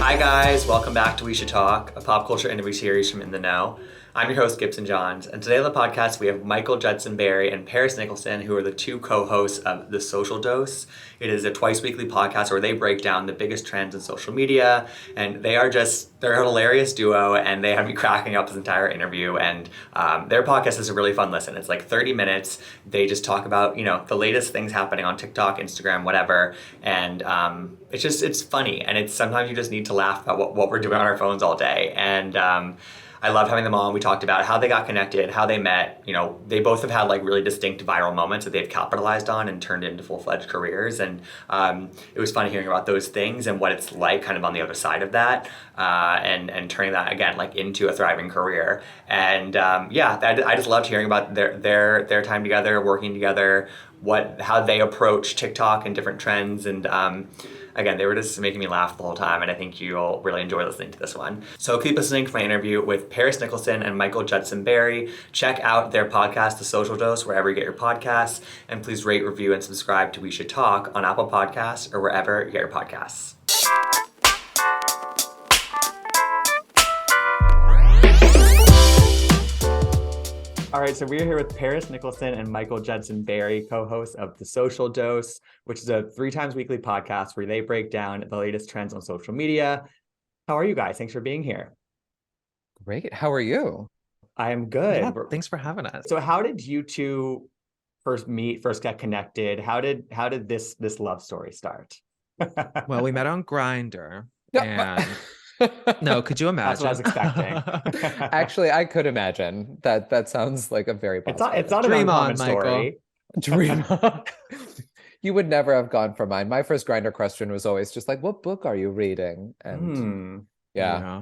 Hi guys, welcome back to We Should Talk, a pop culture interview series from In the Know. I'm your host, Gibson Johns, and today on the podcast we have Michael Judson Barry and Paris Nicholson, who are the two co-hosts of The Social Dose. It is a twice-weekly podcast where they break down the biggest trends in social media, and they're a hilarious duo, and they had me cracking up this entire interview, and their podcast is a really fun listen. It's like 30 minutes. They just talk about, the latest things happening on TikTok, Instagram, whatever, and it's funny, and it's sometimes you just need to laugh about what we're doing on our phones all day, and I love having them on. We talked about how they got connected, how they met. They both have had like really distinct viral moments that they've capitalized on and turned into full-fledged careers. And it was fun hearing about those things and what it's like kind of on the other side of that, and turning that again like into a thriving career. And I just loved hearing about their time together, working together, how they approach TikTok and different trends. And again, they were just making me laugh the whole time, and I think you'll really enjoy listening to this one. So keep listening to my interview with Paris Nicholson and Michael Judson Barry. Check out their podcast, The Social Dose, wherever you get your podcasts, and please rate, review, and subscribe to We Should Talk on Apple Podcasts or wherever you get your podcasts. All right, so we're here with Paris Nicholson and Michael Judson Barry, co-hosts of The Social Dose, which is a 3 times weekly podcast where they break down the latest trends on social media. How are you guys? Thanks for being here. Great. How are you? I am good. Yeah, thanks for having us. So how did you two first meet, first get connected? How did this love story start? Well, we met on Grindr, and no, could you imagine? That's what I was expecting. Actually, I could imagine that. That sounds like a very possible. It's not an uncommon story. Dream on. You would never have gone for mine. My first Grindr question was always just like, "What book are you reading?" And yeah.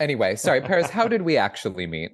Anyway, sorry, Paris. How did we actually meet?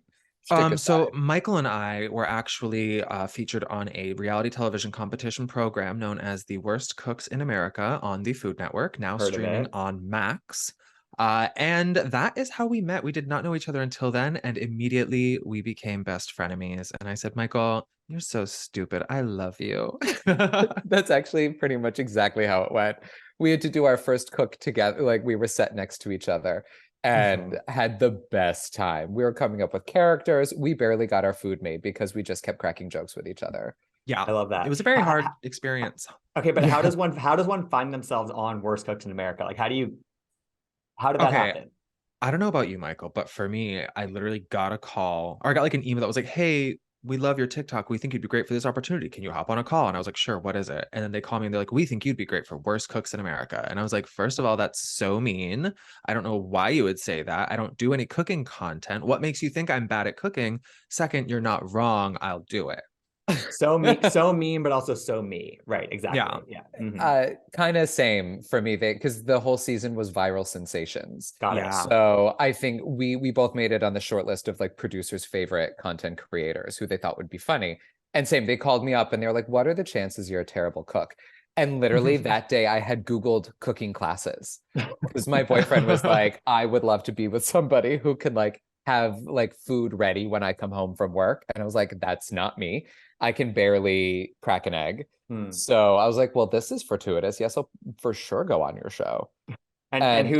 So Michael and I were actually featured on a reality television competition program known as The Worst Cooks in America on the Food Network, now streaming on Max. And that is how we met. We did not know each other until then, and immediately we became best frenemies. And I said, Michael, you're so stupid. I love you. That's actually pretty much exactly how it went. We had to do our first cook together. Like, we were set next to each other and had the best time. We were coming up with characters. We barely got our food made because we just kept cracking jokes with each other. Yeah, I love that. It was a very hard experience. Okay, but how does one find themselves on Worst Cooks in America? Like, how did that happen? I don't know about you, Michael, but for me, I literally got a call, or I got like an email that was like, hey, we love your TikTok. We think you'd be great for this opportunity. Can you hop on a call? And I was like, sure, what is it? And then they call me and they're like, we think you'd be great for Worst Cooks in America. And I was like, first of all, that's so mean. I don't know why you would say that. I don't do any cooking content. What makes you think I'm bad at cooking? Second, you're not wrong. I'll do it. So mean, but also so me. Right, exactly. Yeah. Mm-hmm. Kind of same for me, because the whole season was viral sensations. Got it. So I think we both made it on the short list of like producers' favorite content creators who they thought would be funny. And same, they called me up and they were like, what are the chances you're a terrible cook? And literally that day I had Googled cooking classes because my boyfriend was like, I would love to be with somebody who could like have like food ready when I come home from work. And I was like, that's not me. I can barely crack an egg. So I was like, well, this is fortuitous. Yes, I'll for sure go on your show. And who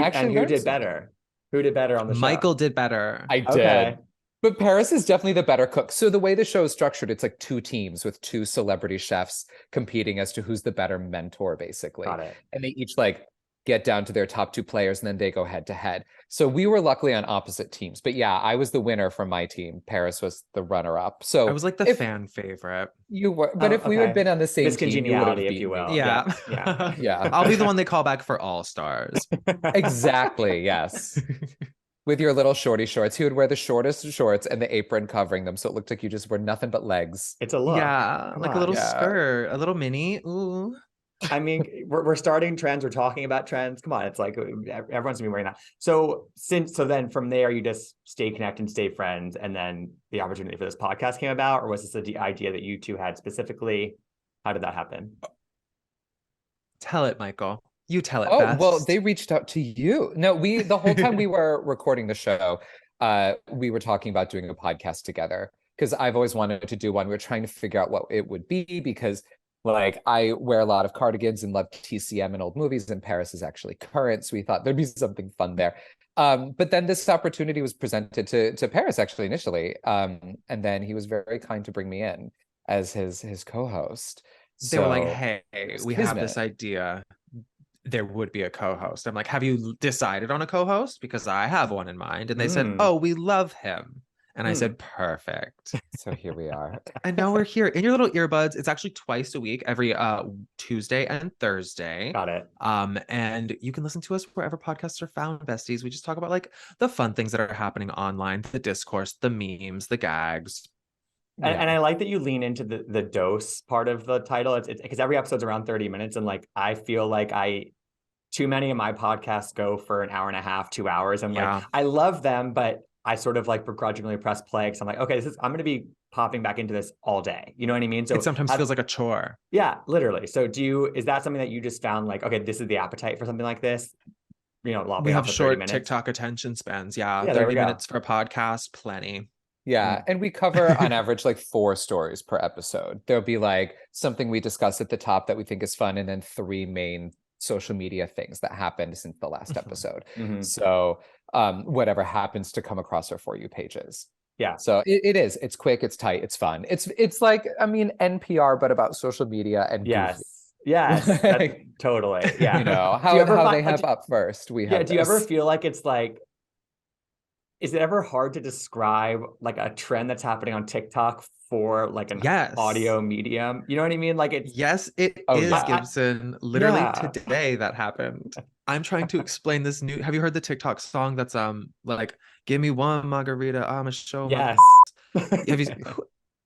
did better? Who did better on the show? Michael did better. I did. But Paris is definitely the better cook. So the way the show is structured, it's like 2 teams with 2 celebrity chefs competing as to who's the better mentor, basically. Got it. And they each like get down to their top 2 players and then they go head to head. So we were luckily on opposite teams. But yeah, I was the winner from my team. Paris was the runner-up. So I was like the fan favorite. You were, but if we had been on the same team, you would have beaten if you will. me. Yeah. I'll be the one they call back for All Stars. Exactly, yes. With your little shorty shorts. He would wear the shortest shorts and the apron covering them. So it looked like you just wore nothing but legs. It's a look. Yeah, like a little skirt, a little mini. Ooh. I mean, we're starting trends. We're talking about trends. Come on, it's like everyone's gonna be wearing that. So then from there, you just stay connected and stay friends, and then the opportunity for this podcast came about, or was this the idea that you two had specifically? How did that happen? Tell it, Michael. You tell it. Oh, well, they reached out to you. No, the whole time we were recording the show, we were talking about doing a podcast together because I've always wanted to do one. We were trying to figure out what it would be because Like I wear a lot of cardigans and love TCM and old movies, and Paris is actually current, so we thought there'd be something fun there. But then this opportunity was presented to Paris actually initially, and then he was very kind to bring me in as his co-host. They were like, So hey, we have this kismet. idea. There would be a co-host. I'm like, have you decided on a co-host? Because I have one in mind. And they said, Mm. oh, we love him. And I Hmm. said, perfect. So here we are. And now we're here in your little earbuds. It's actually twice a week, every Tuesday and Thursday. Got it. And you can listen to us wherever podcasts are found, besties. We just talk about like the fun things that are happening online, the discourse, the memes, the gags. And I like that you lean into the dose part of the title. It's because every episode's around 30 minutes, and like I feel like too many of my podcasts go for an hour and a half, 2 hours, and like Yeah. I love them, but I sort of like begrudgingly press play because I'm like, okay, I'm going to be popping back into this all day. You know what I mean? It So sometimes feels like a chore. yeah, literally. So is that something that you just found like, okay, this is the appetite for something like this? We Lopping have off of 30 short minutes. TikTok attention spans. Yeah. Yeah, there we 30 go. minutes for a podcast, plenty. Yeah, and we cover on average like 4 stories per episode. There'll be like something we discuss at the top that we think is fun, and then 3 main social media things that happened since the last episode. Mhm. So whatever happens to come across our For You pages. Yeah. So it's quick, it's tight, it's fun. It's like, I mean, NPR, but about social media and goofy. Yes. Yes. Totally. Yeah. You know, Do you ever how they find, have up first, we yeah, have do you ever this. feel like it's like, is it ever hard to describe like a trend that's happening on TikTok for like an Yes. audio medium? You know what I mean? Like it's, Yes, it Oh is, yeah. Gibson. Literally yeah. today that happened. I'm trying to explain this new. Have you heard the TikTok song that's like give me one margarita, I'm a show my Yes. have you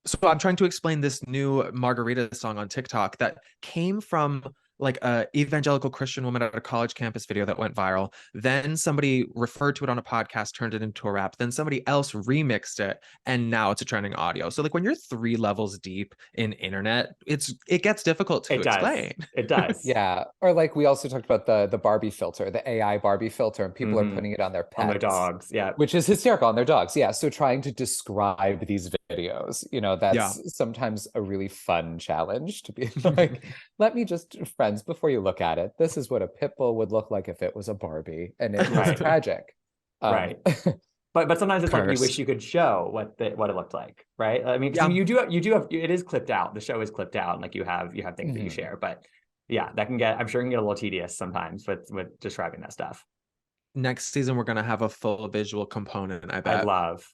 so I'm trying to explain this new margarita song on TikTok that came from like a evangelical Christian woman at a college campus video that went viral. Then somebody referred to it on a podcast, turned it into a rap. Then somebody else remixed it, and now it's a trending audio. So like when you're 3 levels deep in internet, it gets difficult to It does. explain. It does. Yeah, or like we also talked about the Barbie filter, the AI Barbie filter, and people are Mhm. putting it on their On their pets, dogs. Yeah. which is hysterical on their dogs. Yeah, so trying to describe these videos, Yeah. that's sometimes a really fun challenge to be like, let me just, friends, before you look at it, this is what a pit bull would look like if it was a Barbie, and it was Right. tragic. Right. But sometimes it's like you wish Cursed. you could show what it looked like, right? I mean, 'cause Yeah. you do have it is clipped out. The show is clipped out, and like you have things that you Mhm. share. But yeah, that can get, I'm sure it can get a little tedious sometimes with describing that stuff. Next season we're gonna have a full visual component, I bet. I'd love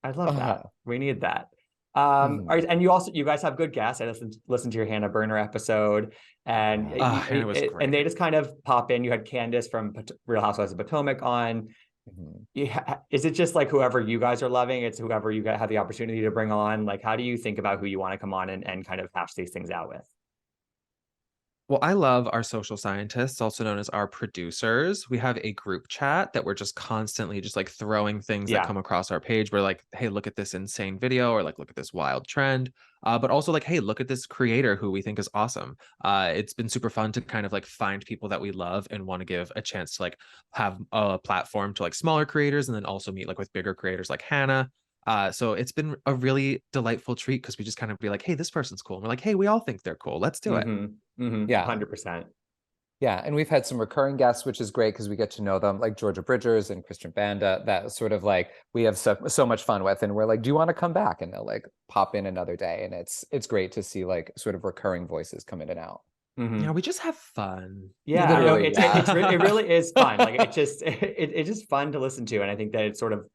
that. Uh-huh. We need that. Mhm. All right, and you guys have good guests. I listened to your Hannah Burner episode, and Hannah was and they great. just kind of pop in. You had Candace from Real Housewives of Potomac on. Mhm. Yeah, is it just like whoever you guys are loving? It's whoever you guys have the opportunity to bring on. Like, how do you think about who you want to come on and kind of hash these things out with? Well, I love our social scientists, also known as our producers. We have a group chat that we're just constantly just like throwing things that Yeah. come across our page. We're like, hey, look at this insane video, or like, look at this wild trend. But also like, hey, look at this creator who we think is awesome. It's been super fun to kind of like find people that we love and want to give a chance to like have a platform to like smaller creators, and then also meet like with bigger creators like Hannah. So it's been a really delightful treat because we just kind of be like, hey, this person's cool. And we're like, hey, we all think they're cool. Let's do it. Yeah. 100%. Yeah, and we've had some recurring guests, which is great because we get to know them, like Georgia Bridgers and Christian Banda, that sort of like we have so much fun with, and we're like, do you want to come back? And they'll like pop in another day, and it's great to see like sort of recurring voices come in and out. Yeah, we just have fun. Yeah, no, Literally, it really is fun. Like it's just fun to listen to, and I think that it's sort of,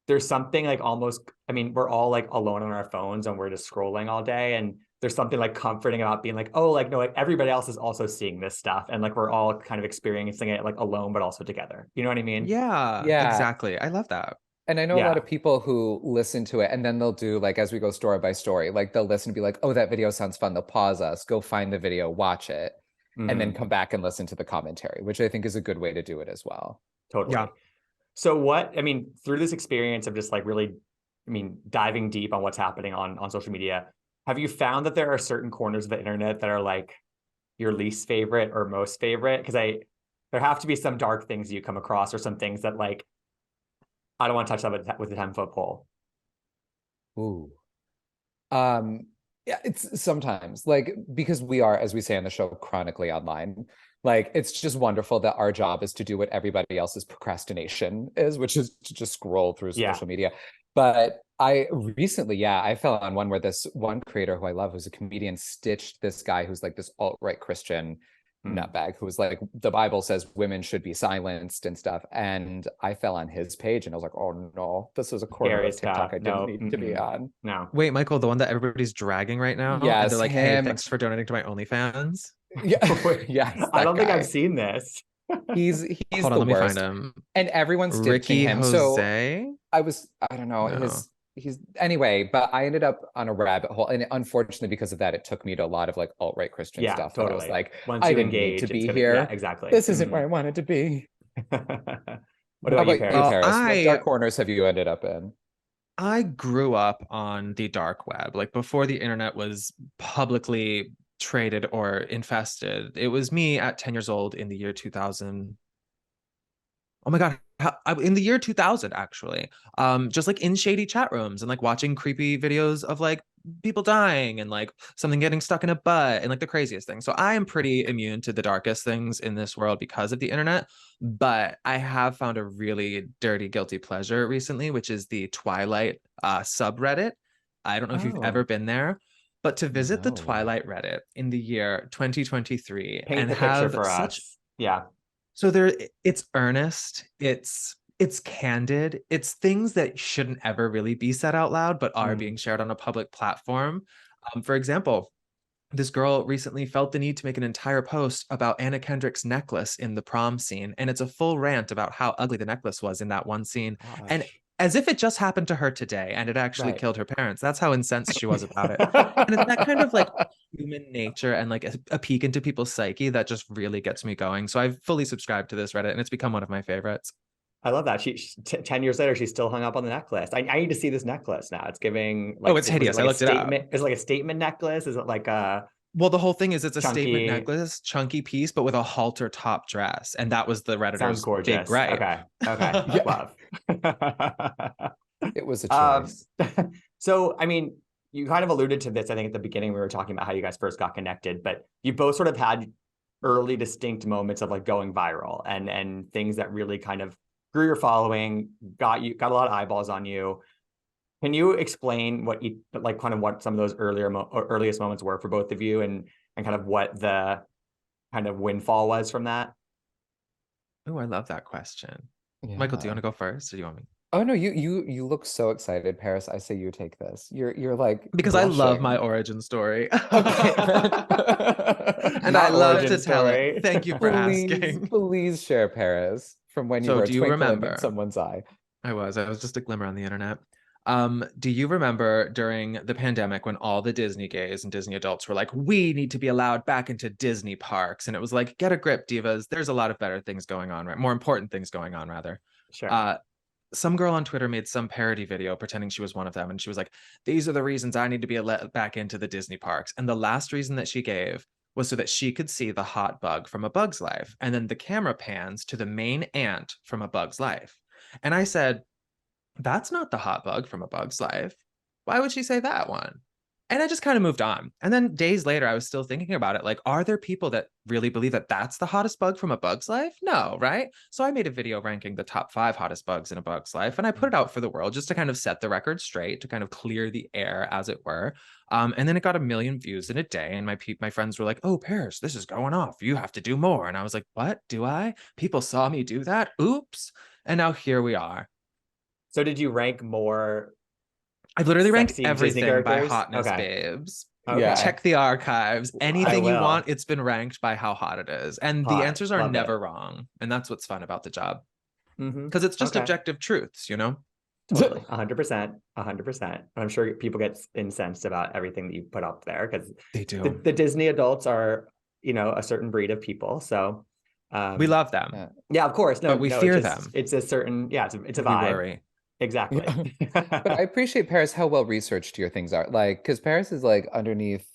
there's something like almost, I mean, we're all like alone on our phones and we're just scrolling all day, and there's something like comforting about being like, oh, like no, like everybody else is also seeing this stuff, and like we're all kind of experiencing it like alone but also together. You know what I mean? Yeah, Yeah. exactly. I love that. And I know a lot Yeah. of people who listen to it and then they'll do like, as we go story by story, like they'll listen and be like, oh, that video sounds fun. They'll pause us, go find the video, watch it, and then Mhm. come back and listen to the commentary, which I think is a good way to do it as well. Totally. Yeah. So what, I mean, through this experience of just like really, I mean, diving deep on what's happening on social media, have you found that there are certain corners of the internet that are like your least favorite or most favorite? Because there have to be some dark things you come across, or some things that like, I don't want to touch that with a 10-foot pole. Ooh. Um, Yeah, it's sometimes like because we are, as we say on the show, chronically online. Like it's just wonderful that our job is to do what everybody else's procrastination is, which is to just scroll through Yeah. social media. But I recently, yeah, I fell on one where this one creator who I love, who's a comedian, stitched this guy who's like this alt-right Christian Mm. nutbag who was like, the Bible says women should be silenced and stuff. And I fell on his page and I was like, oh no, this is a corner Scary of TikTok stuff. I didn't No. need to be on. No. Wait, Michael, the one that everybody's dragging right now, and they're Yes, like, "Hey, him. thanks for donating to my OnlyFans." Yeah, Wait, yes, I that don't think I've guy. seen this. He's Hold on, the let me find worst. him. And everyone's stitching Ricky him. So Jose? I don't know, No. he's anyway, but I ended up on a rabbit hole. And unfortunately, because of that, it took me to a lot of like alt-right Christian Yeah, stuff that I was totally. like, Once I you didn't need to engage, it's be gonna, yeah, here. exactly. This isn't where I wanted to be. What How about you, about you, Paris? Well, Paris? What I dark corners have you ended up in? I grew up on the dark web, like before the internet was publicly traded or infested. It was me at 10 years old in the year 2000. Oh my God. In the year 2000, actually, just like in shady chat rooms and like watching creepy videos of like people dying and like something getting stuck in a butt and like the craziest thing. So I am pretty immune to the darkest things in this world because of the internet. But I have found a really dirty, guilty pleasure recently, which is the Twilight subreddit. I don't know if you've Oh, ever been there, but to visit the No. Twilight Reddit in the year 2023 paint and the picture have for such us. Yeah. so there, it's earnest, it's candid, it's things that shouldn't ever really be said out loud, but are being Mm. shared on a public platform. For example, this girl recently felt the need to make an entire post about Anna Kendrick's necklace in the prom scene, and it's a full rant about how ugly the necklace was in that one scene, and Gosh. as if it just happened to her today and it actually Right. killed her parents. That's how incensed she was about it. And it's that kind of like human nature and like a peek into people's psyche that just really gets me going. So I've fully subscribed to this Reddit and it's become one of my favorites. I love that. 10 years later, she's still hung up on the necklace. I need to see this necklace now. It's giving Oh, like, it's was it hideous. I like a looked it up. statement? Is it like a statement necklace? Is it like a Well, the whole thing is it's a statement chunky? necklace, chunky piece, but with a halter top dress. And that was the Sounds Redditor's big gorgeous. gripe. Okay. Okay. Yeah, Love. it was a Um, choice. so, I mean, you kind of alluded to this, I think, at the beginning, we were talking about how you guys first got connected, but you both sort of had early distinct moments of like going viral and things that really kind of grew your following, got a lot of eyeballs on you. Can you explain what you like, kind of what some of those earliest moments were for both of you, and kind of what the kind of windfall was from that? Oh, I love that question. Michael, do you Yeah. want to go first or do you want me? Oh no, you look so excited, Paris. I say you take this. You're like Because I love my blushing. origin story. Okay. And I Not love origin to tell it. story. Thank you for asking. Please share Paris from when you So, were a do you twinkle in remember? someone's eye. I was just a glimmer on the internet. Do you remember during the pandemic when all the Disney gays and Disney adults were like, we need to be allowed back into Disney parks? And it was like, get a grip, divas. There's a lot of better things going on, right? More important things going on, rather. Sure. Uh, some girl on Twitter made some parody video pretending she was one of them. And she was like, these are the reasons I need to be let back into the Disney parks. And the last reason that she gave was so that she could see the hot bug from A Bug's Life. And then the camera pans to the main ant from A Bug's Life. And I said, that's not the hot bug from A Bug's Life. Why would she say that one? And I just kind of moved on. And then days later, I was still thinking about it. Like, are there people that really believe that that's the hottest bug from A Bug's Life? No, right? So I made a video ranking the top 5 hottest bugs in A Bug's Life, and I put it out for the world just to kind of set the record straight, to kind of clear the air, as it were. And then it got 1 million views in a day, and my friends were like, "Oh, Paris, this is going off. You have to do more." And I was like, "What? Do I? People saw me do that? Oops!" And now here we are. So did you rank more I've literally ranked sexy Disney everything by characters? hotness, Okay. babes. Okay. Check the archives. I Anything you will. want, it's been ranked by how hot it is. And the Hot. answers are Love never it. wrong. And that's what's fun about the job. Mm-hmm. Because it's just Okay. objective truths, you know? Totally. 100%. 100%. I'm sure people get incensed about everything that you put up there, because They do. the Disney adults are, a certain breed of people. So We love them, Yeah. yeah, of course. No, but we no, fear it's just, them. it's a certain, yeah, it's a We vibe. worry. Exactly. But I appreciate Paris how well researched your things are. Like, because Paris is like underneath,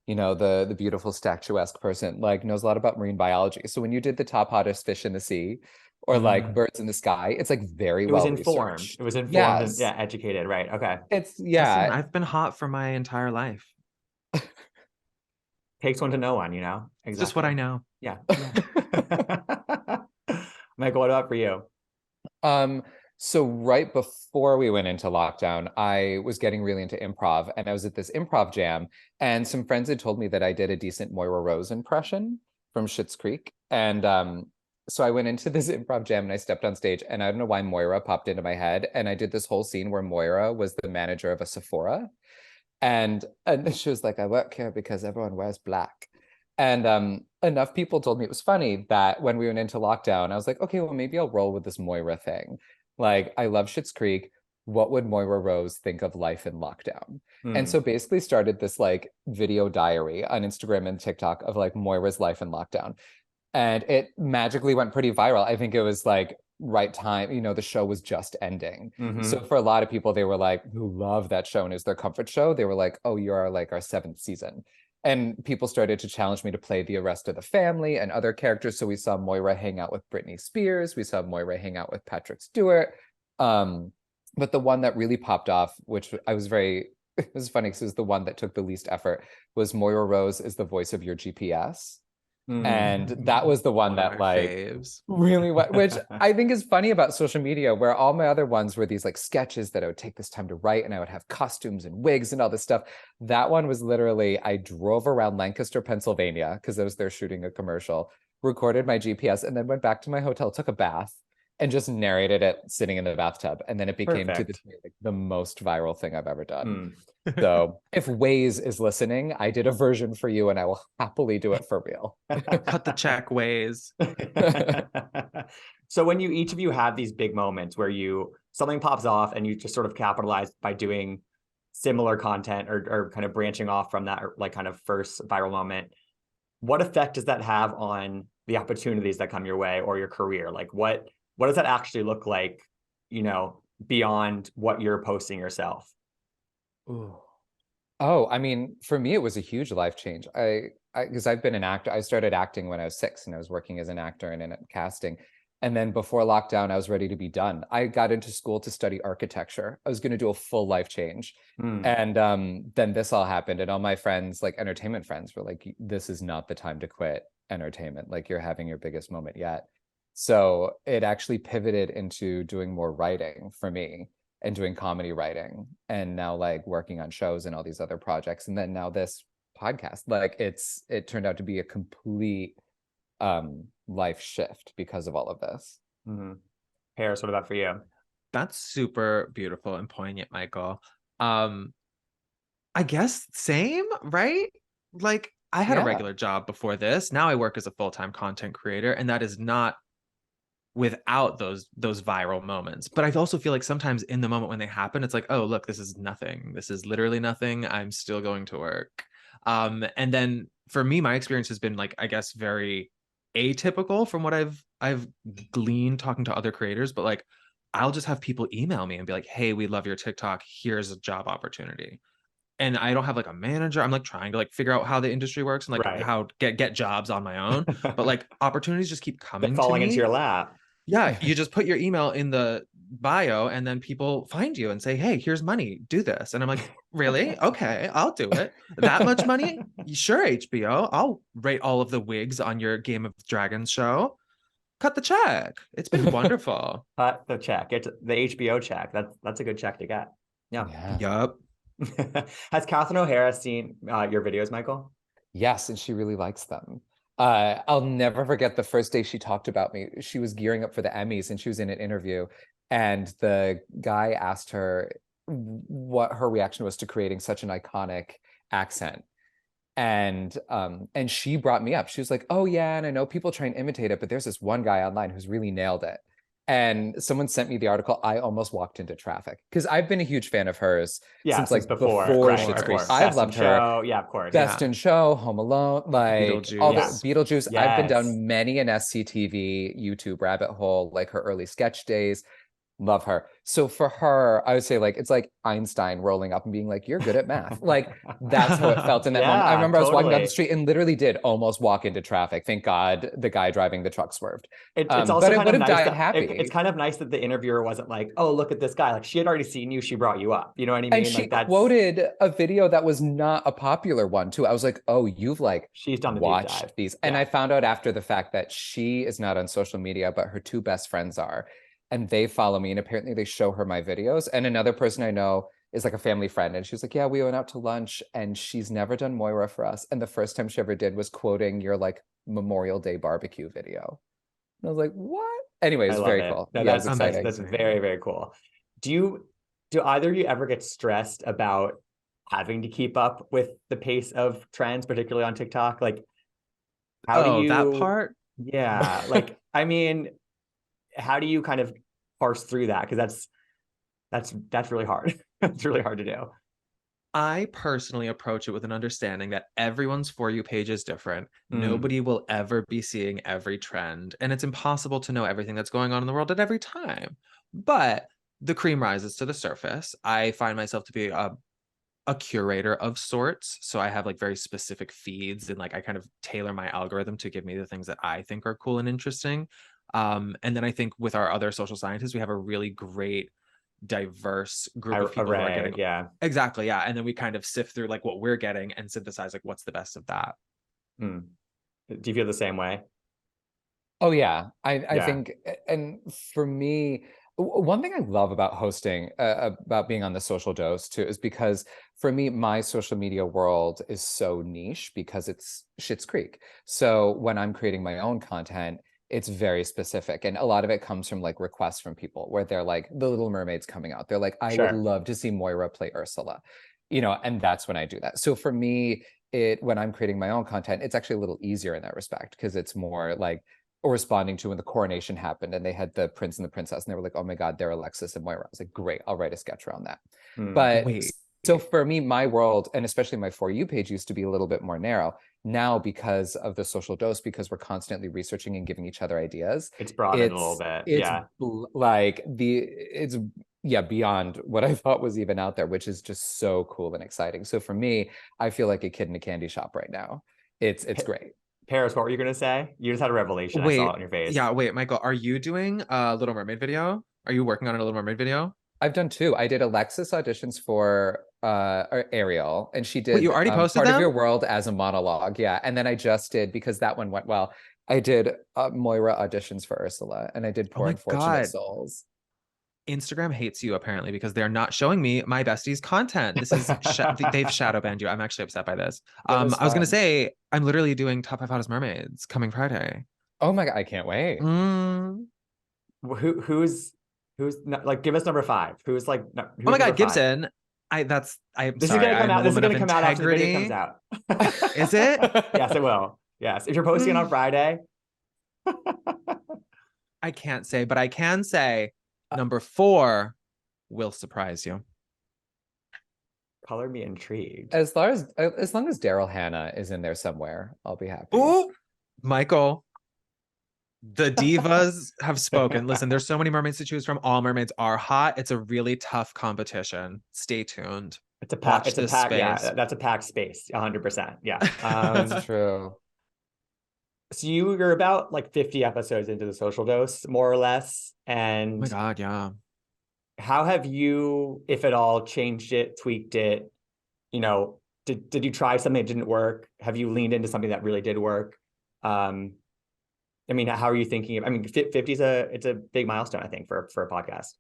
the beautiful statuesque person, like knows a lot about marine biology. So when you did the top hottest fish in the sea or like birds in the sky, it's like very It was well informed. researched. It was informed and Yes. yeah, educated. Right. Okay. It's Listen, yeah. I've been hot for my entire life. Takes one to know one, you know? It's just what I know. Yeah. Michael, what about for you? So right before we went into lockdown, I was getting really into improv, and I was at this improv jam, and some friends had told me that I did a decent Moira Rose impression from Schitt's Creek. And so I went into this improv jam and I stepped on stage, and I don't know why Moira popped into my head, and I did this whole scene where Moira was the manager of a Sephora. And she was like, I work here because everyone wears black. And enough people told me it was funny that when we went into lockdown, I was like, okay, well, maybe I'll roll with this Moira thing. Like, I love Schitt's Creek. What would Moira Rose think of life in lockdown? And so basically started this like video diary on Instagram and TikTok of like Moira's life in lockdown. And it magically went pretty viral. I think it was like right time, you know, the show was just ending. So for a lot of people, they were like, who love that show and is their comfort show, they were like, oh, you're like our 7th season. And people started to challenge me to play the rest of the family and other characters. So we saw Moira hang out with Britney Spears. We saw Moira hang out with Patrick Stewart. But the one that really popped off, which I was very, it was funny because it was the one that took the least effort, was Moira Rose is the voice of your GPS. And that was the one that like faves. really which I think is funny about social media, where all my other ones were these like sketches that I would take this time to write, and I would have costumes and wigs and all this stuff. That one was literally, I drove around Lancaster, Pennsylvania, because I was there shooting a commercial, recorded my GPS, and then went back to my hotel, took a bath, and just narrated it sitting in the bathtub. And then it became to this day, like, the most viral thing I've ever done. So if Waze is listening, I did a version for you, and I will happily do it for real. Cut the check, Waze. So when each of you have these big moments where something pops off and you just sort of capitalize by doing similar content or kind of branching off from that like kind of first viral moment, what effect does that have on the opportunities that come your way or your career? Like what does that actually look like, you know, beyond what you're posting yourself? Ooh. Oh, I mean, for me, it was a huge life change. Because I've been an actor. I started acting when I was 6, and I was working as an actor and in casting. And then before lockdown, I was ready to be done. I got into school to study architecture. I was going to do a full life change. And then this all happened, and all my friends, like entertainment friends, were like, this is not the time to quit entertainment. Like, you're having your biggest moment yet. So it actually pivoted into doing more writing for me, and doing comedy writing, and now like working on shows and all these other projects, and then now this podcast. Like it turned out to be a complete life shift because of all of this. Harris, what about for you? That's super beautiful and poignant, Michael. I guess same, right? Like, I had a regular job before this. Now I work as a full-time content creator, and that is not without those viral moments. But I also feel like sometimes in the moment when they happen, it's like, oh, look, this is nothing. This is literally nothing. I'm still going to work. And then for me, my experience has been like, I guess, very atypical from what I've gleaned talking to other creators. But like, I'll just have people email me and be like, hey, we love your TikTok. Here's a job opportunity. And I don't have like a manager. I'm like trying to like figure out how the industry works and like how get jobs on my own. But like opportunities just keep coming falling to me. into your lap. Yeah, you just put your email in the bio, and then people find you and say, hey, here's money, do this. And I'm like, really? Okay, I'll do it. That much money? Sure, HBO. I'll rate all of the wigs on your Game of Dragons show. Cut the check. It's been wonderful. Cut the check. It's the HBO check. That's a good check to get. Yeah. Yup. Has Catherine O'Hara seen your videos, Michael? Yes, and she really likes them. I'll never forget the first day she talked about me. She was gearing up for the Emmys, and she was in an interview, and the guy asked her what her reaction was to creating such an iconic accent. And she brought me up. She was like, oh yeah, and I know people try and imitate it, but there's this one guy online who's really nailed it. And someone sent me the article. I almost walked into traffic, because I've been a huge fan of hers since like before Schitt's Creek. I've loved her. Yeah, of course. Best in Show, Home Alone, like Beetlejuice. all the Beetlejuice. Yes. I've been down many an SCTV YouTube rabbit hole, like her early sketch days. Love her. So for her, I would say like it's like Einstein rolling up and being like, "You're good at math." Like that's how it felt in that moment. I Yeah, remember I was walking down the totally. street and literally did almost walk into traffic. Thank God the guy driving the truck swerved. It's But also I kind would of have nice died that it's happy. kind of nice that the interviewer wasn't like, oh, look at this guy. Like she had already seen you, she brought you up. You know what I And mean? she Like that's quoted a video that was not a popular one too. I was like, "Oh, you've like she's done the deep watched dive. these." And Yeah. I found out after the fact that she is not on social media, but her two best friends are. And they follow me and apparently they show her my videos. And another person I know is like a family friend and she was like, "Yeah, we went out to lunch and she's never done Moira for us. And the first time she ever did was quoting your like Memorial Day barbecue video." And I was like, "What?" Anyway, I it's love very it. cool. No, Yeah, it's exciting. that's Amazing. very, very cool. Do you do either of you ever get stressed about having to keep up with the pace of trends, particularly on TikTok? Like, how do Oh, that you, part? yeah, like, I mean, how do you kind of parse through that? Because that's really hard. It's really hard to do. I personally approach it with an understanding that everyone's For You page is different. Mm, Nobody will ever be seeing every trend, and it's impossible to know everything that's going on in the world at every time. But the cream rises to the surface. I find myself to be a curator of sorts. So I have like very specific feeds and like I kind of tailor my algorithm to give me the things that I think are cool and interesting. And then I think with our other social scientists, we have a really great diverse group of people who are array, getting yeah. exactly, yeah. And then we kind of sift through like what we're getting and synthesize like what's the best of that. Mm. Do you feel the same way? Oh yeah, I Yeah, think, and for me, one thing I love about hosting, about being on the social dose too, is because for me, my social media world is so niche because it's Schitt's Creek. So when I'm creating my own content, it's very specific, and a lot of it comes from like requests from people where they're like, "The Little Mermaid's coming out." They're like, "I would sure. love to see Moira play Ursula," and that's when I do that. So for me, it when I'm creating my own content, it's actually a little easier in that respect because it's more like or responding to when the coronation happened and they had the prince and the princess and they were like, "Oh my God, they're Alexis and Moira." I was like, "Great, I'll write a sketch around that." Mm. But Wait, so for me, my world, and especially my For You page used to be a little bit more narrow. Now, because of the social dose, because we're constantly researching and giving each other ideas, It's broadened a little bit. it's Yeah. like it's yeah, beyond what I thought was even out there, which is just so cool and exciting. So for me, I feel like a kid in a candy shop right now. It's great. Paris, what were you gonna say? You just had a revelation. I saw wait, it on your face. yeah, wait, Michael, are you doing a Little Mermaid video? Are you working on a Little Mermaid video? I've done two. I did Alexis auditions for Ariel, and she Wait, you did already posted Part of Your them? World as a monologue. Yeah. And then I just did, because that one went well, I did Moira auditions for Ursula, and I did Oh Poor my Unfortunate God. Souls. Instagram hates you apparently because they're not showing me my bestie's content. This is they've shadow banned you. I'm actually upset by this. That was I was gonna fun. say I'm literally doing Top 5 Hottest Mermaids coming Friday. Oh my God, I can't wait. Mm. Who's like give us number five. Who's like Oh my who's number God, five? Gibson. I'm This is sorry. gonna come I'm a out. This is woman of gonna come out after the video comes integrity. out. Is it? Yes, it will. Yes. If you're posting it on Mm. Friday, I can't say, but I can say number 4 will surprise you. color me intrigued. As long as Daryl Hannah is in there somewhere, I'll be happy. Ooh, Michael. The divas have spoken. Listen, there's so many mermaids to choose from. All mermaids are hot. It's a really tough competition. Stay tuned. It's a pack. Watch It's a this pack. space. Yeah, that's a packed space. 100%. Yeah. That's true. So you're about like 50 episodes into the social dose, more or less. Oh And my God, yeah. how have you, if at all, changed it, tweaked it? Did you try something that didn't work? Have you leaned into something that really did work? Um, I mean, how are you thinking? I mean, 50 is it's a big milestone, I think, for a podcast.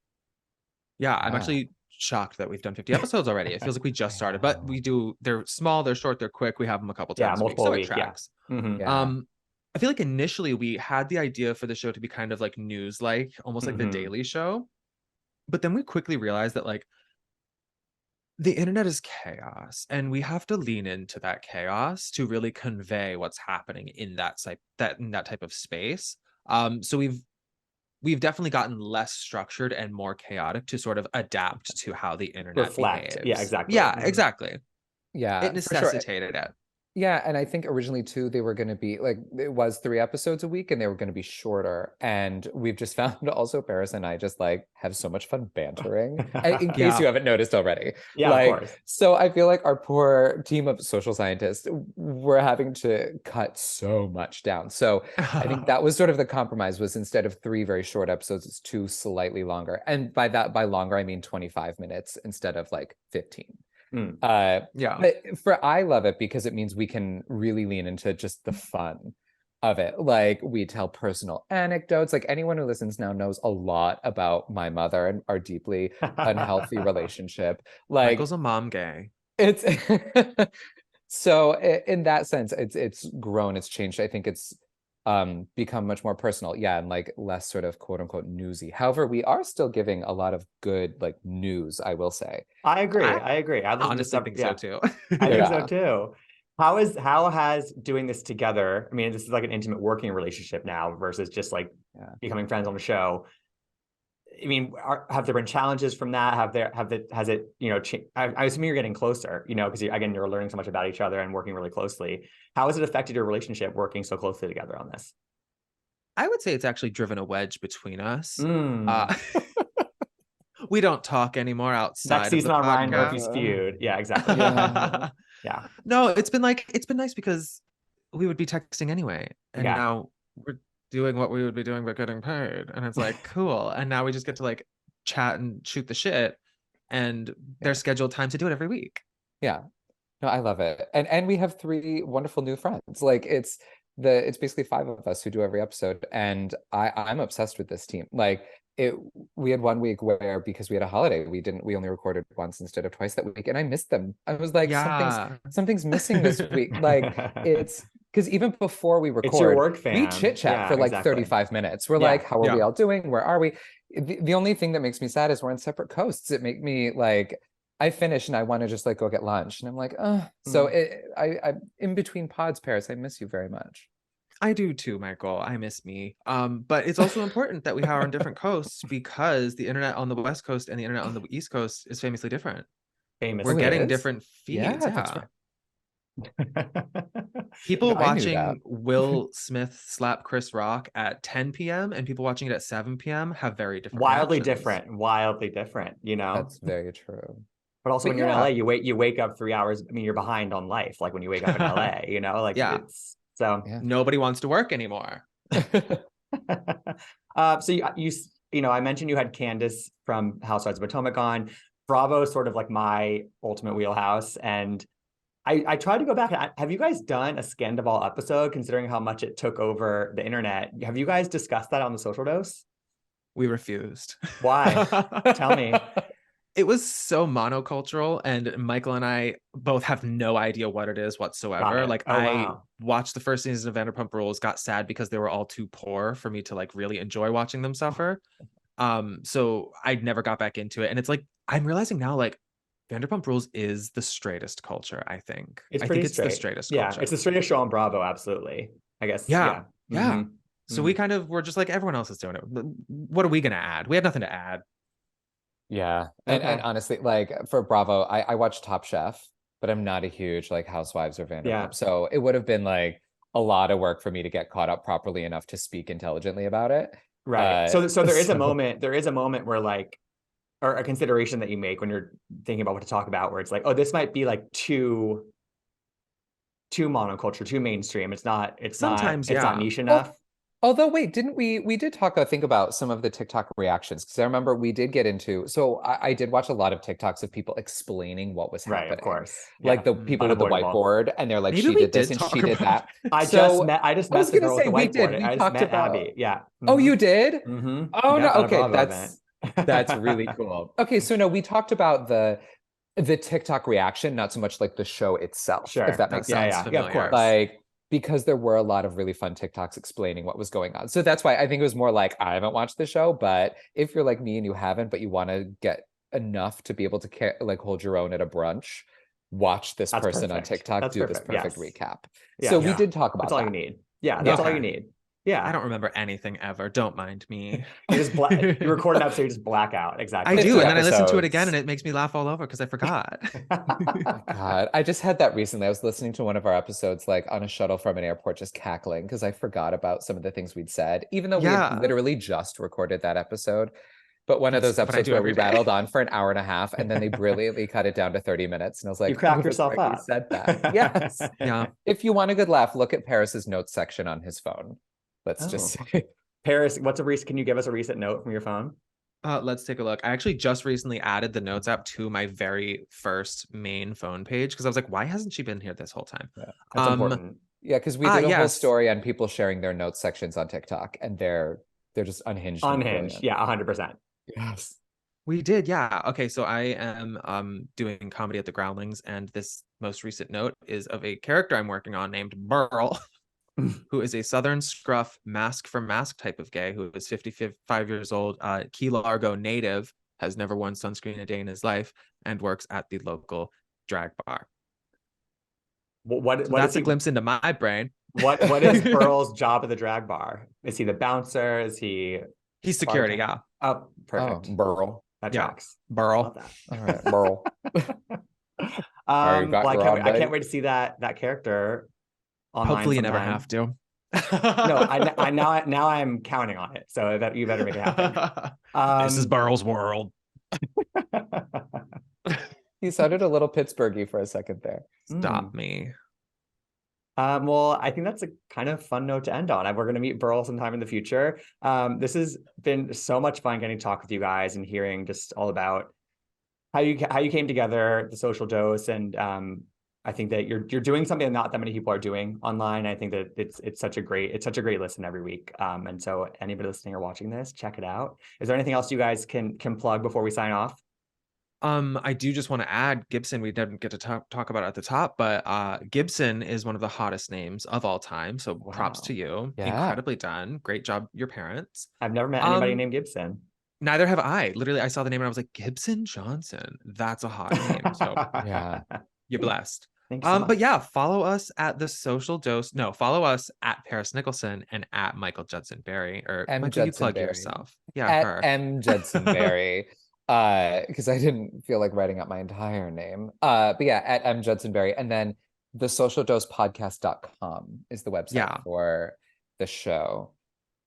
Yeah, I'm Yeah. actually shocked that we've done 50 episodes already. It feels like we just I started, but know. they're small, they're short, they're quick. We have them a couple Yeah, times a week, multiple a so it week. Yeah. tracks. Mm-hmm. Yeah. I feel like initially we had the idea for the show to be kind of like news like, almost like the Mm-hmm. Daily Show. But then we quickly realized that like the internet is chaos and we have to lean into that chaos to really convey what's happening in that type of space. So we've definitely gotten less structured and more chaotic to sort of adapt to how the internet Reflect. Yeah, behaves. exactly. Yeah, Mm-hmm. exactly. It Yeah, for sure. necessitated it. Yeah, and I think originally too, they were going to be like, it was 3 episodes a week and they were going to be shorter. And we've just found also Paris and I just like have so much fun bantering. In case Yeah. you haven't noticed already. Yeah, of Like, course. so I feel like our poor team of social scientists were having to cut so much down. So I think that was sort of the compromise, was instead of 3 very short episodes, it's 2 slightly longer. And by longer, I mean 25 minutes instead of like 15. Mm. Yeah. But I love it because it means we can really lean into just the fun of it. Like, we tell personal anecdotes. Like, anyone who listens now knows a lot about my mother and our deeply unhealthy relationship. Like, Michael's a mom gay. it's so in that sense, it's grown, it's changed. I think it's become much more personal, yeah, and like less sort of quote unquote newsy. However, we are still giving a lot of good like news, I will say. I agree. I I agree. I listened to honestly some, think yeah, so too. I think so Yeah. too. How has doing this together? I mean, this is like an intimate working relationship now versus just like Yeah. becoming friends on the show. I mean, have there been challenges from that? Has it, you know, I assume you're getting closer, you know, because again, you're learning so much about each other and working really closely. How has it affected your relationship working so closely together on this? I would say it's actually driven a wedge between us. Mm. We don't talk anymore Next outside of the season on Ryan Murphy's podcast. feud. Yeah, exactly. Yeah. Yeah. No, it's been nice because we would be texting anyway, and Yeah. now we're doing what we would be doing but getting paid, and it's like cool. And now we just get to like chat and shoot the shit, and there's scheduled time to do it every week. Yeah. No, I love it. And we have 3 wonderful new friends. Like, it's basically 5 of us who do every episode. And I'm obsessed with this team. Like, we had one week where, because we had a holiday, we only recorded once instead of twice that week. And I missed them. I was like, Yeah. something's missing this week. Like, it's because even before we It's your record, work we fam. chit chat Yeah, for like exactly. 35 minutes. We're Yeah. like, how are we Yeah. all doing? Where are we? The only thing that makes me sad is we're on separate coasts. It make me like, I finish and I want to just like go get lunch, and I'm like, so I in between pods, Paris, I miss you very much. I do too, Michael. I miss me. But it's also important that we are on different coasts because the internet on the West Coast and the internet on the East Coast is famously different. Famous. We're Oh, it getting is? different feeds. Yeah, Yeah. that's right. People I knew that. watching Will Smith slap Chris Rock at 10 p.m. and people watching it at 7 p.m. have very different Wildly reactions. different. Wildly different, you know? That's very true. But also But when you're in yeah. LA, you wake up 3 hours. I mean, you're behind on life, like when you wake up in LA, you know, like Yeah. it's so Yeah. Nobody wants to work anymore. so you know, I mentioned you had Candace from Housewives of Potomac on. Bravo is sort of like my ultimate wheelhouse. And I tried to go back. Have you guys done a Scandival episode, considering how much it took over the internet? Have you guys discussed that on the Social Dose? We refused. Why? Tell me. It was so monocultural, and Michael and I both have no idea what it is Got whatsoever. it. Like, Oh, I wow. watched the first season of Vanderpump Rules, got sad because they were all too poor for me to like really enjoy watching them suffer. So I never got back into it. And it's like, I'm realizing now, like, Vanderpump Rules is the straightest culture, I think. It's I pretty think it's straight. the straightest Yeah, culture. it's the straightest show on Bravo, absolutely. I guess. Yeah. Yeah. Yeah. Mhm. So we kind of were just like, everyone else is doing it. What are we gonna add? We have nothing to add. Yeah. And Okay. honestly, like for Bravo, I watch Top Chef, but I'm not a huge like Housewives or Vanderpump. Yeah. So it would have been like a lot of work for me to get caught up properly enough to speak intelligently about it. Right. So there is a moment where like, or a consideration that you make when you're thinking about what to talk about, where it's like, oh, this might be like too monoculture, too mainstream. Sometimes, it's not yeah. niche enough. Although, wait, didn't we did talk, I think, about some of the TikTok reactions, because I remember we did get into, so I did watch a lot of TikToks of people explaining what was Right, happening. of course. Like Yeah. the people with the Unavoidable. whiteboard, and they're like, Maybe she we did this did and talk she did about that. I So just I met was the gonna girl say, with we the whiteboard. did. We I just talked met about. Abby. Yeah. Oh, you did? Mm-hmm. Oh no, Yep, at a okay, Bravo that's event. really cool. Okay, so no, we talked about the TikTok reaction, not so much like the show itself, Sure. if that That makes sounds sense. Yeah, of familiar. course. Like, because there were a lot of really fun TikToks explaining what was going on. So that's why I think it was more like, I haven't watched the show, but if you're like me and you haven't, but you want to get enough to be able to like hold your own at a brunch, watch this That's person on perfect. TikTok That's do this perfect. perfect Yes. recap. Yeah. So we Yeah. did talk That's about all that. you need. Yeah, that's all you Okay. need. Yeah. I don't remember anything ever. Don't mind me. You record an episode, you just black out. Exactly. I do, and then I listen to it Episodes. again, and it makes me laugh all over because I forgot. Oh God, I just had that recently. I was listening to one of our episodes like on a shuttle from an airport, just cackling because I forgot about some of the things we'd said, even though we had Yeah. literally just recorded that episode. But one of those That's what I episodes do where every we day. rattled on for an hour and a half, and then they brilliantly cut it down to 30 minutes. And I was like, You cracked "Oh, that's yourself right, up. you said that." Yes. Yeah. If you want a good laugh, look at Paris's notes section on his phone. Let's just say. Paris, can you give us a recent note from your phone? Let's take a look. I actually just recently added the notes app to my very first main phone page because I was like, why hasn't she been here this whole time? Yeah. That's important. Yeah, because we did a whole yes. story on people sharing their notes sections on TikTok, and they're just unhinged. and Unhinged. brilliant. Yeah, 100%. Yes. We did, yeah. Okay, so I am doing comedy at the Groundlings, and this most recent note is of a character I'm working on named Burl, who is a Southern scruff mask for mask type of gay who is 55 years old, Key Largo native, has never worn sunscreen a day in his life, and works at the local drag bar. What That's is a he, glimpse into my brain. What is Burl's job at the drag bar? Is he the bouncer? Is he He's security, bartender? yeah. Oh, perfect. Burl. That Yeah. tracks. Burl. Love that. All right, Burl. Well, I can't wait to see that character online. Hopefully you never sometime. have to. No, I now I'm counting on it. So that you better make it happen. This is Burl's world. He sounded a little Pittsburghy for a second there. Stop me. Well, I think that's a kind of fun note to end on. We're going to meet Burl sometime in the future. This has been so much fun getting to talk with you guys and hearing just all about how you came together, the social dose, and I think that you're doing something that not that many people are doing online. I think that it's such a great listen every week. And so anybody listening or watching this, check it out. Is there anything else you guys can plug before we sign off? I do just want to add Gibson. We didn't get to talk about it at the top, but Gibson is one of the hottest names of all time. So props to you. Yeah. Incredibly done. Great job, your parents. I've never met anybody named Gibson. Neither have I. Literally, I saw the name and I was like, Gibson Johnson. That's a hot name. So Yeah. you're blessed. Thank you so much. But yeah, follow us at The Social Dose. No, folloll us at Paris Nicholson and at Michael Judson Berry. Or M. Michael, you Judson plug Berry. yourself. Yeah, At her. M. Judson Berry. Because I didn't feel like writing out my entire name. But yeah, at M. Judson Berry. And then thesocialdosepodcast.com is the website for the show.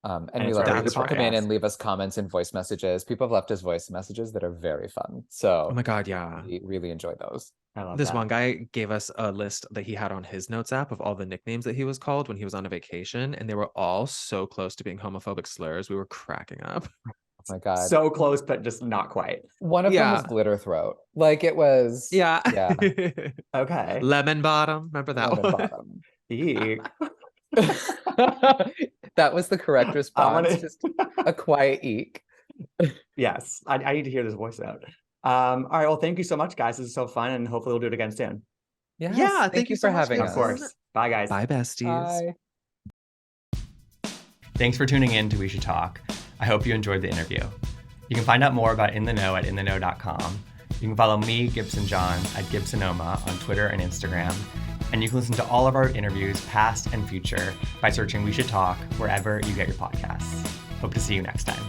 And we love it. People come in and leave us comments and voice messages. People have left us voice messages that are very fun. So Oh my God, yeah. we really enjoy those. I love This that. one guy gave us a list that he had on his notes app of all the nicknames that he was called when he was on a vacation, and they were all so close to being homophobic slurs. We were cracking up. Oh my God. So close, but just not quite. One of them was Glitter Throat. Like it was. Yeah. Okay. Lemon Bottom. Remember that Lemon one? Bottom. Eek. That was the correct response. Just a quiet eek. Yes, I need to hear this voice out. All right, well, thank you so much, guys. This is so fun, and hopefully we'll do it again soon. Yes, Yeah, thank you so for much, having Of us. course. Bye, guys. Bye, besties. Bye. Thanks for tuning in to We Should Talk. I hope you enjoyed the interview. You can find out more about In the Know at intheknow.com. You can follow me, Gibson Johns, at Gibsonoma on Twitter and Instagram. And you can listen to all of our interviews, past and future, by searching We Should Talk wherever you get your podcasts. Hope to see you next time.